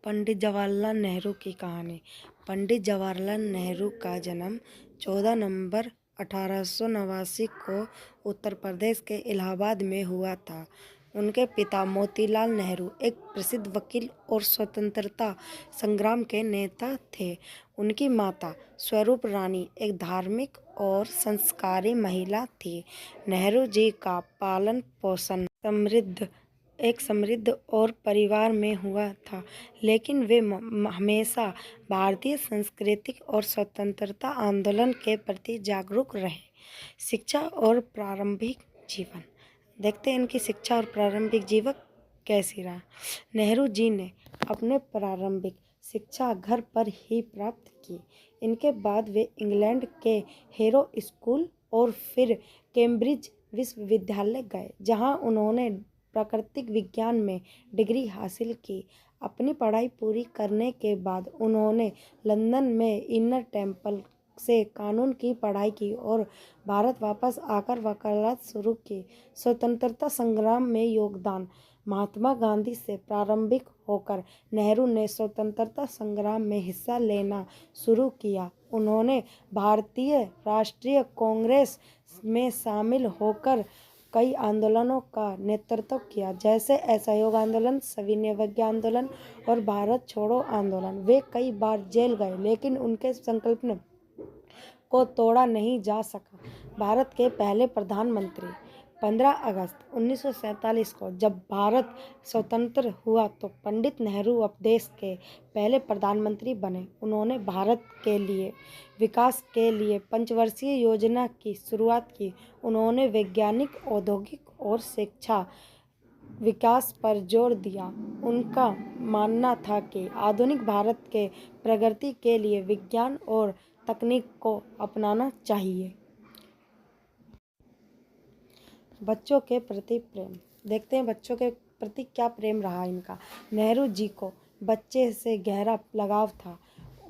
पंडित जवाहरलाल नेहरू की कहानी। पंडित जवाहरलाल नेहरू का जन्म 14 नवंबर 1889 को उत्तर प्रदेश के इलाहाबाद में हुआ था। उनके पिता मोतीलाल नेहरू एक प्रसिद्ध वकील और स्वतंत्रता संग्राम के नेता थे। उनकी माता स्वरूप रानी एक धार्मिक और संस्कारी महिला थी। नेहरू जी का पालन पोषण एक समृद्ध और परिवार में हुआ था, लेकिन वे हमेशा भारतीय संस्कृति और स्वतंत्रता आंदोलन के प्रति जागरूक रहे। शिक्षा और प्रारंभिक जीवन। देखते हैं इनकी शिक्षा और प्रारंभिक जीवन कैसी रहा। नेहरू जी ने अपने प्रारंभिक शिक्षा घर पर ही प्राप्त की। इनके बाद वे इंग्लैंड के हेरो स्कूल और फिर कैम्ब्रिज विश्वविद्यालय गए, जहां उन्होंने प्राकृतिक विज्ञान में डिग्री हासिल की। अपनी पढ़ाई पूरी करने के बाद उन्होंने लंदन में इनर टेम्पल से कानून की पढ़ाई की और भारत वापस आकर वकालत शुरू की। स्वतंत्रता संग्राम में योगदान। महात्मा गांधी से प्रारंभिक होकर नेहरू ने स्वतंत्रता संग्राम में हिस्सा लेना शुरू किया। उन्होंने भारतीय राष्ट्रीय कांग्रेस में शामिल होकर कई आंदोलनों का नेतृत्व किया, जैसे असहयोग आंदोलन, सविनय अवज्ञा आंदोलन और भारत छोड़ो आंदोलन। वे कई बार जेल गए, लेकिन उनके संकल्प को तोड़ा नहीं जा सका। भारत के पहले प्रधानमंत्री। 15 अगस्त 1947 को जब भारत स्वतंत्र हुआ तो पंडित नेहरू अब देश के पहले प्रधानमंत्री बने। उन्होंने भारत के लिए विकास के लिए पंचवर्षीय योजना की शुरुआत की। उन्होंने वैज्ञानिक, औद्योगिक और शिक्षा विकास पर जोर दिया। उनका मानना था कि आधुनिक भारत के प्रगति के लिए विज्ञान और तकनीक को अपनाना चाहिए। बच्चों के प्रति प्रेम। देखते हैं बच्चों के प्रति क्या प्रेम रहा इनका। नेहरू जी को बच्चे से गहरा लगाव था।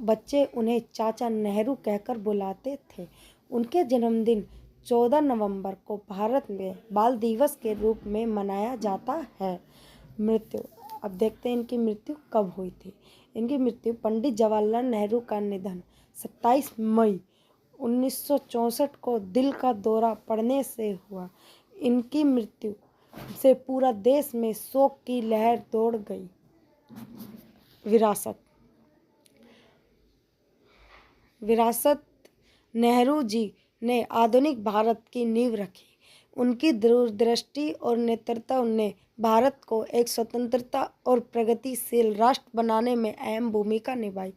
बच्चे उन्हें चाचा नेहरू कहकर बुलाते थे। उनके जन्मदिन 14 नवंबर को भारत में बाल दिवस के रूप में मनाया जाता है। मृत्यु। अब देखते हैं इनकी मृत्यु कब हुई थी। इनकी मृत्यु पंडित जवाहरलाल नेहरू का निधन 27 मई 1964 को दिल का दौरा पड़ने से हुआ। इनकी मृत्यु से पूरा देश में शोक की लहर दौड़ गई। विरासत। नेहरू जी ने आधुनिक भारत की नींव रखी। उनकी दूरदृष्टि और नेतृत्व ने भारत को एक स्वतंत्रता और प्रगतिशील राष्ट्र बनाने में अहम भूमिका निभाई।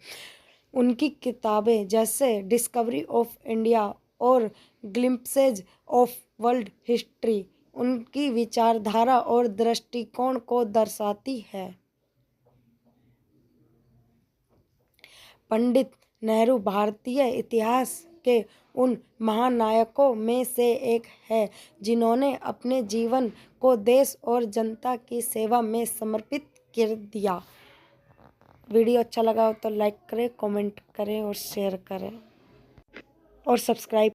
उनकी किताबें जैसे डिस्कवरी ऑफ इंडिया और ग्लिम्पसेज ऑफ वर्ल्ड हिस्ट्री उनकी विचारधारा और दृष्टिकोण को दर्शाती है। पंडित नेहरू भारतीय इतिहास के उन महानायकों में से एक है जिन्होंने अपने जीवन को देश और जनता की सेवा में समर्पित कर दिया। वीडियो अच्छा लगा हो तो लाइक करें, कमेंट करें और शेयर करें और सब्सक्राइब